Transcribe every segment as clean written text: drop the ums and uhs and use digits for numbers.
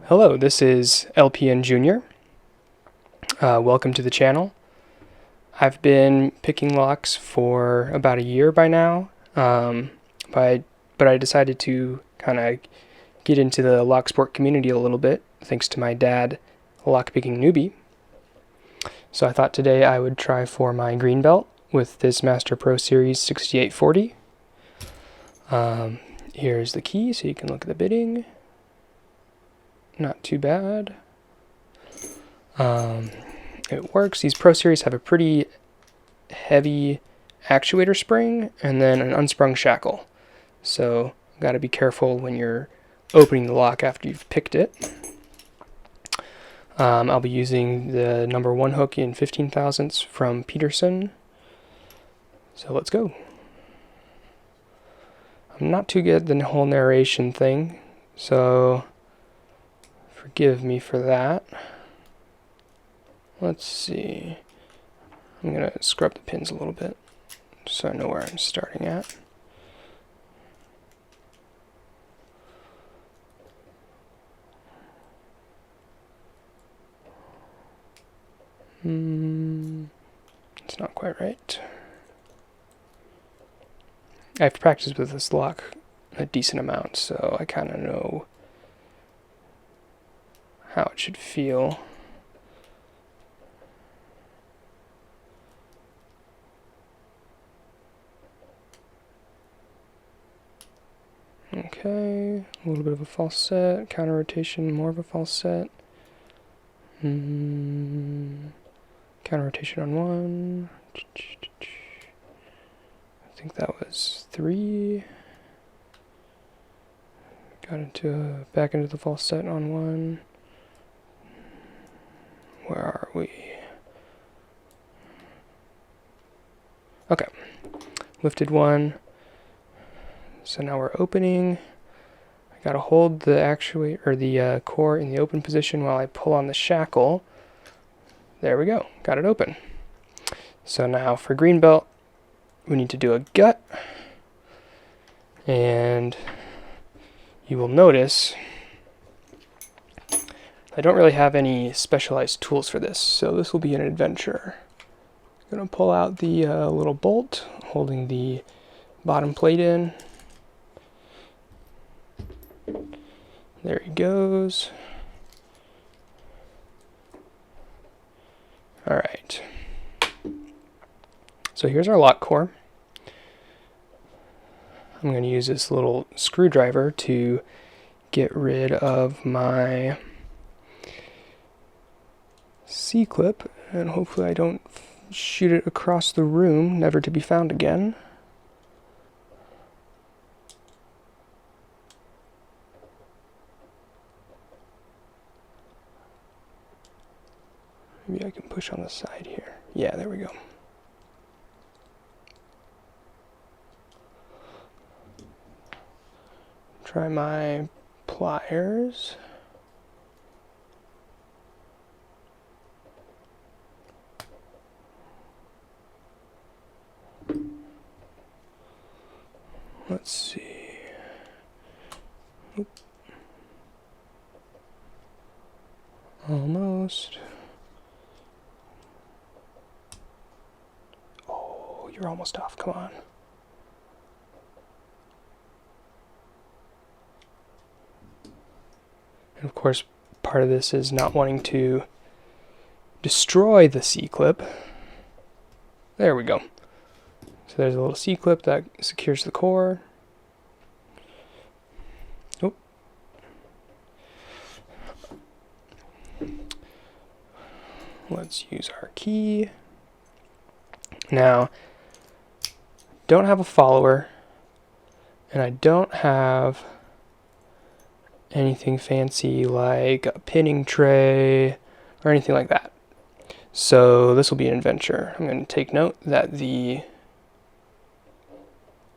Hello, this is LPN Jr. Welcome to the channel. I've been picking locks for about a year by now, but I decided to kind of get into the lock sport community a little bit, thanks to my dad, a lockpicking newbie. So I thought today I would try for my green belt with this Master ProSeries 6840. Here's the key so you can look at the bitting. Not too bad. It works. These ProSeries have a pretty heavy actuator spring and then an unsprung shackle. So got to be careful when you're opening the lock after you've picked it. I'll be using the number 1 hook in 15 thousandths from Peterson. So let's go. I'm not too good at the whole narration thing, so forgive me for that. Let's see. I'm going to scrub the pins a little bit so I know where I'm starting at. It's not quite right. I've practiced with this lock a decent amount, so I kind of know how it should feel. Okay, a little bit of a false set, counter rotation, more of a false set. Counter rotation on 1. I think that was 3. Got back into the false set on 1. Where are we? Okay, lifted 1. So now we're opening. I gotta hold the actuator or the core in the open position while I pull on the shackle. There we go, got it open. So now for green belt, we need to do a gut, and you will notice I don't really have any specialized tools for this, so this will be an adventure. I'm gonna pull out the little bolt holding the bottom plate in. There he goes. All right. So here's our lock core. I'm going to use this little screwdriver to get rid of my C-clip, and hopefully I don't shoot it across the room, never to be found again. Maybe I can push on the side here. Yeah, there we go. Try my pliers. Let's see. Oop. Almost. Oh, you're almost off. Come on. And of course, part of this is not wanting to destroy the C-clip. There we go. So there's a little C-clip that secures the core. Oh. Let's use our key. Now, don't have a follower, and I don't have anything fancy like a pinning tray or anything like that. So this will be an adventure. I'm going to take note that the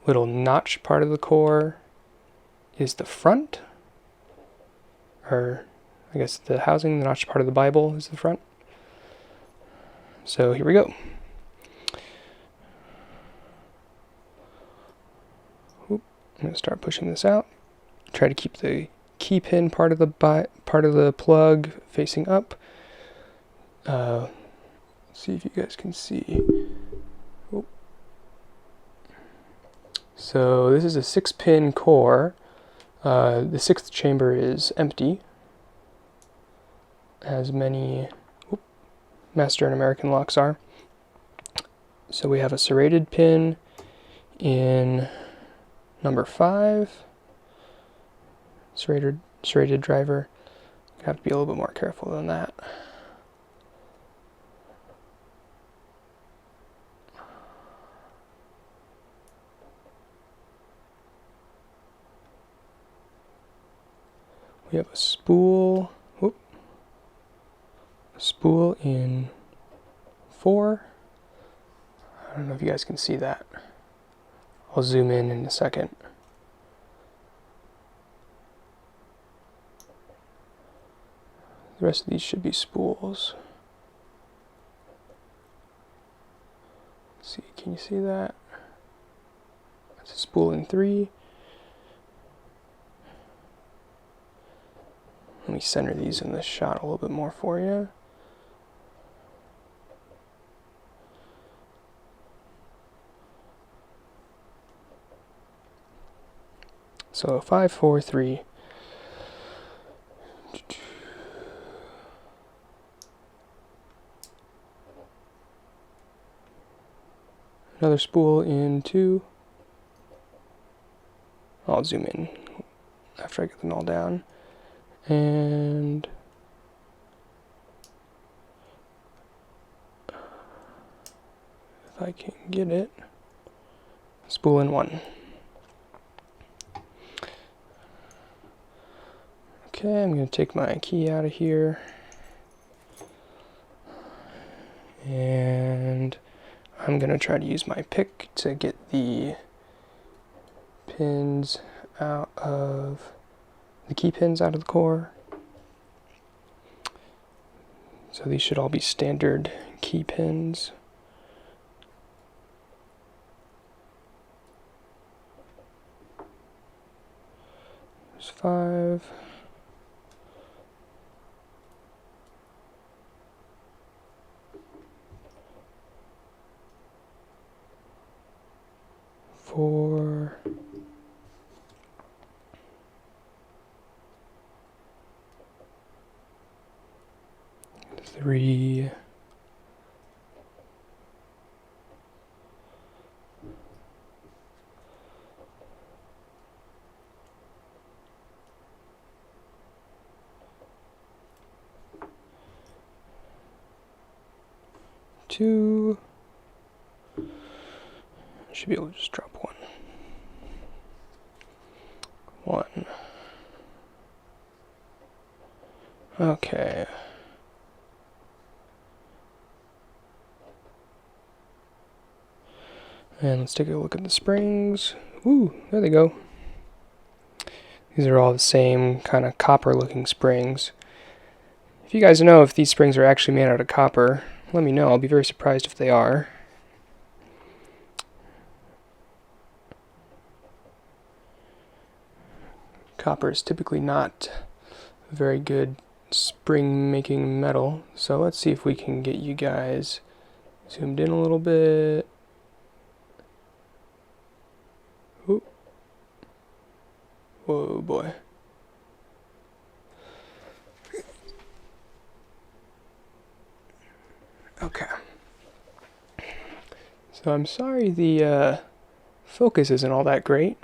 little notch part of the core is the front, or I guess the housing, the notch part of the Bible is the front. So here we go. Oop, I'm going to start pushing this out. Try to keep the key pin part of the part of the plug facing up. Let's see if you guys can see. Oh. So this is a 6-pin core. The 6th chamber is empty, as many Master and American locks are. So we have a serrated pin in number 5. Serrated driver. You have to be a little bit more careful than that. We have a spool. A spool in 4. I don't know if you guys can see that. I'll zoom in a second. The rest of these should be spools. Let's see, can you see that? That's a spool in 3. Let me center these in this shot a little bit more for you. So 5, 4, 3. Another spool in 2. I'll zoom in after I get them all down. And if I can get it, spool in 1. Okay, I'm going to take my key out of here, and I'm going to try to use my pick to get the pins out of the key pins out of the core. So these should all be standard key pins. There's 5. Four. 3. 2. Should be able to just drop 1. 1. Okay. And let's take a look at the springs. Ooh, there they go. These are all the same kind of copper looking springs. If you guys know if these springs are actually made out of copper, let me know. I'll be very surprised if they are. Copper is typically not a very good spring making metal, so let's see if we can get you guys zoomed in a little bit. Ooh. Whoa, boy. Okay. So I'm sorry the focus isn't all that great.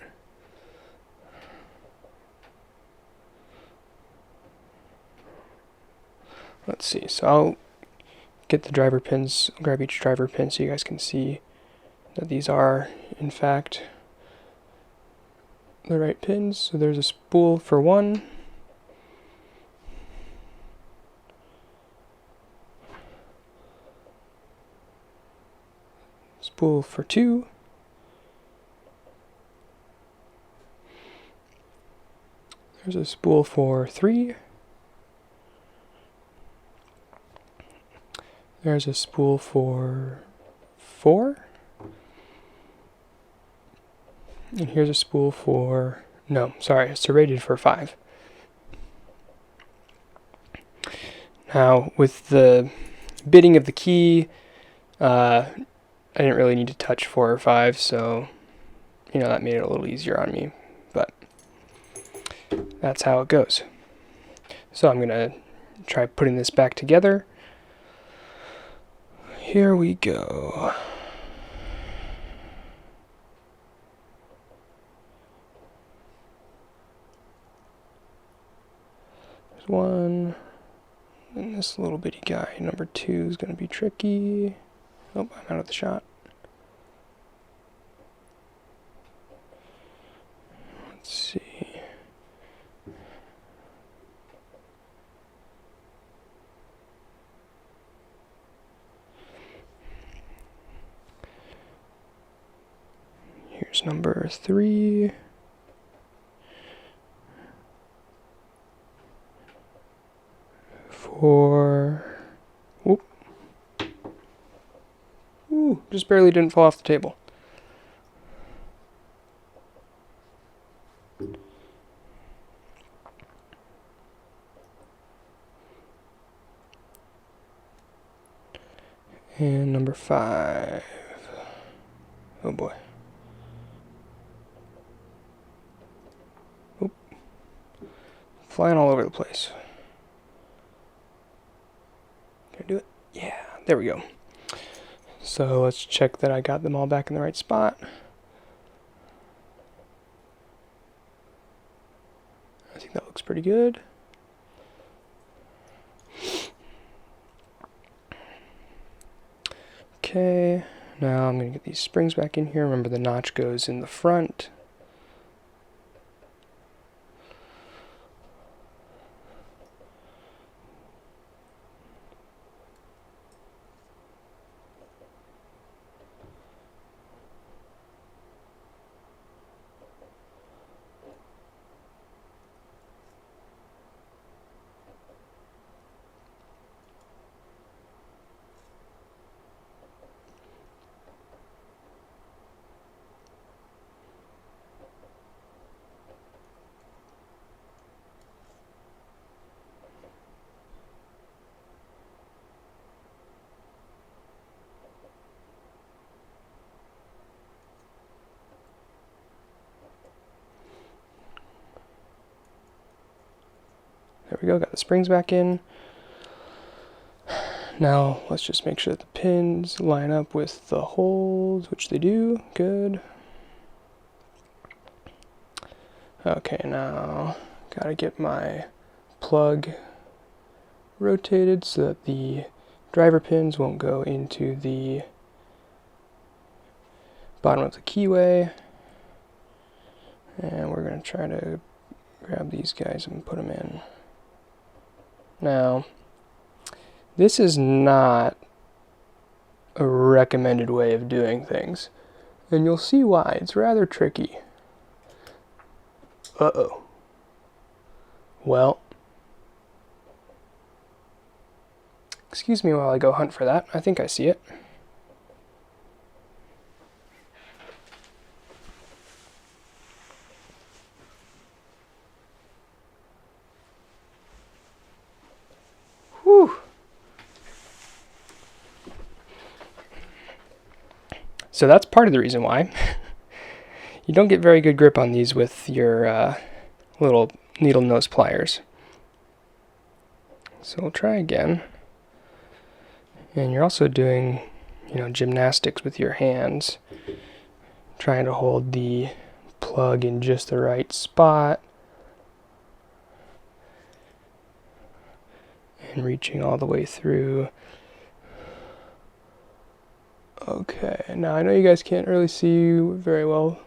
Let's see, so I'll get the driver pins, grab each driver pin so you guys can see that these are, in fact, the right pins. So there's a spool for 1. Spool for 2. There's a spool for 3. There's a spool for 4. And here's a spool for, no, sorry, it's serrated for 5. Now, with the bitting of the key, I didn't really need to touch 4 or 5, so, you know, that made it a little easier on me, but that's how it goes. So I'm going to try putting this back together. Here we go. There's one, and this little bitty guy, number 2, is going to be tricky. Oh, I'm out of the shot. Let's see. Here's number 3. 4. Whoop. Ooh, just barely didn't fall off the table. And number 5. Oh boy. Oop. Flying all over the place. Can I do it? Yeah, there we go. So let's check that I got them all back in the right spot. I think that looks pretty good. Okay, now I'm going to get these springs back in here. Remember, the notch goes in the front. There we go, got the springs back in. Now let's just make sure that the pins line up with the holes, which they do. Good. Okay, now gotta get my plug rotated so that the driver pins won't go into the bottom of the keyway. And we're gonna try to grab these guys and put them in. Now, this is not a recommended way of doing things, and you'll see why. It's rather tricky. Uh-oh. Well, excuse me while I go hunt for that. I think I see it. Whew. So that's part of the reason why. You don't get very good grip on these with your little needle nose pliers. So we'll try again. And you're also doing, you know, gymnastics with your hands, trying to hold the plug in just the right spot and reaching all the way through. Okay, now I know you guys can't really see very well,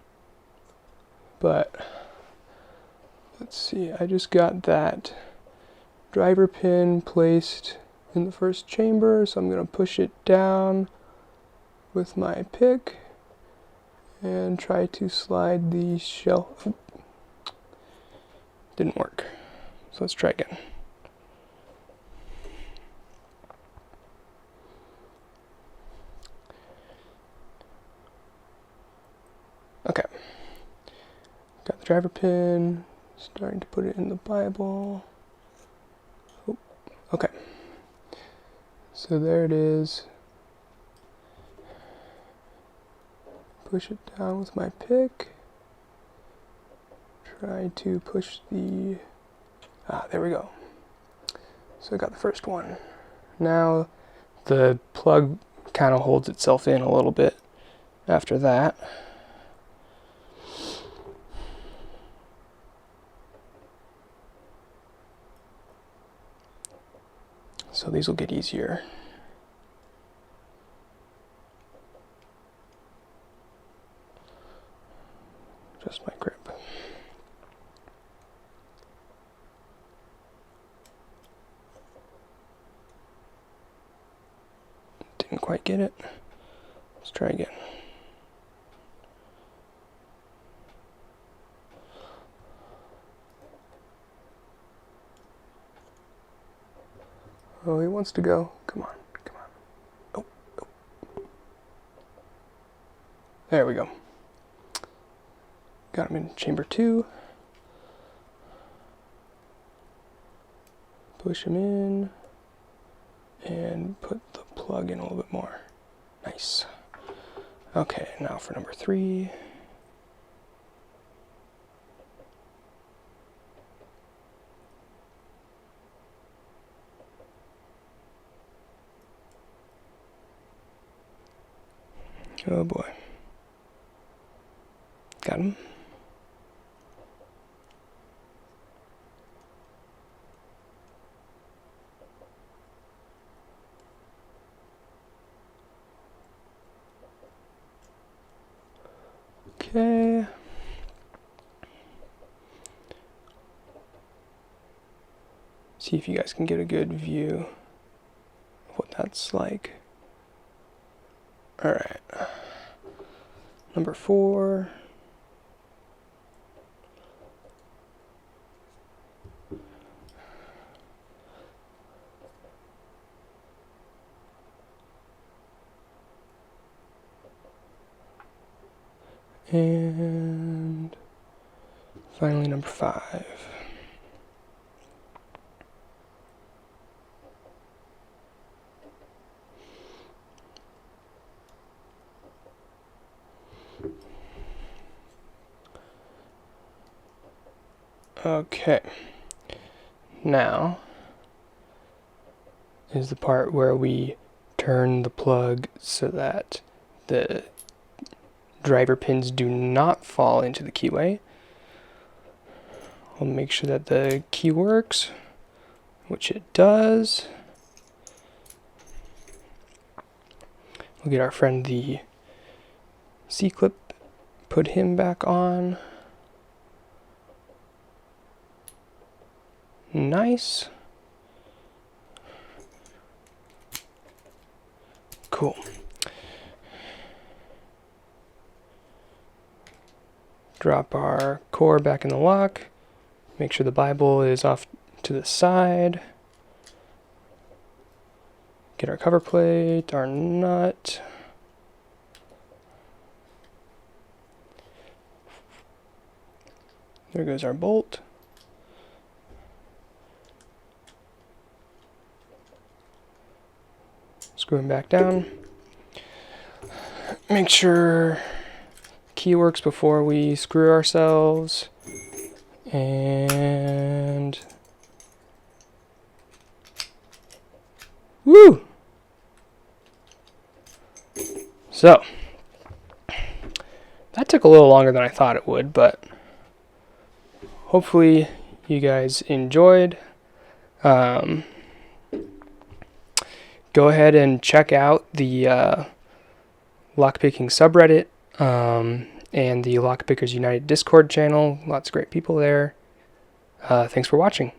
but let's see, I just got that driver pin placed in the first chamber, so I'm going to push it down with my pick and try to slide the shell. Didn't work, so let's try again. Okay, got the driver pin, starting to put it in the Bible. Oh, okay, So there it is. Push it down with my pick. Try to push the... there we go. So I got the first one. Now the plug kind of holds itself in a little bit after that. So these will get easier. Just my grip. Didn't quite get it. Let's try again. Oh, he wants to go. Come on, come on. Oh, oh. There we go. Got him in chamber 2. Push him in. And put the plug in a little bit more. Nice. Okay, now for number 3. Oh boy. Got him. Okay. See if you guys can get a good view of what that's like. All right. Number 4. And finally number 5. Okay, now is the part where we turn the plug so that the driver pins do not fall into the keyway. We'll make sure that the key works, which it does. We'll get our friend the C-clip, put him back on. Nice. Cool. Drop our core back in the lock. Make sure the Bible is off to the side. Get our cover plate, our nut. There goes our bolt. Screw him back down. Make sure key works before we screw ourselves. And woo! So that took a little longer than I thought it would, but hopefully you guys enjoyed. Go ahead and check out the lockpicking subreddit and the Lockpickers United Discord channel. Lots of great people there. Thanks for watching.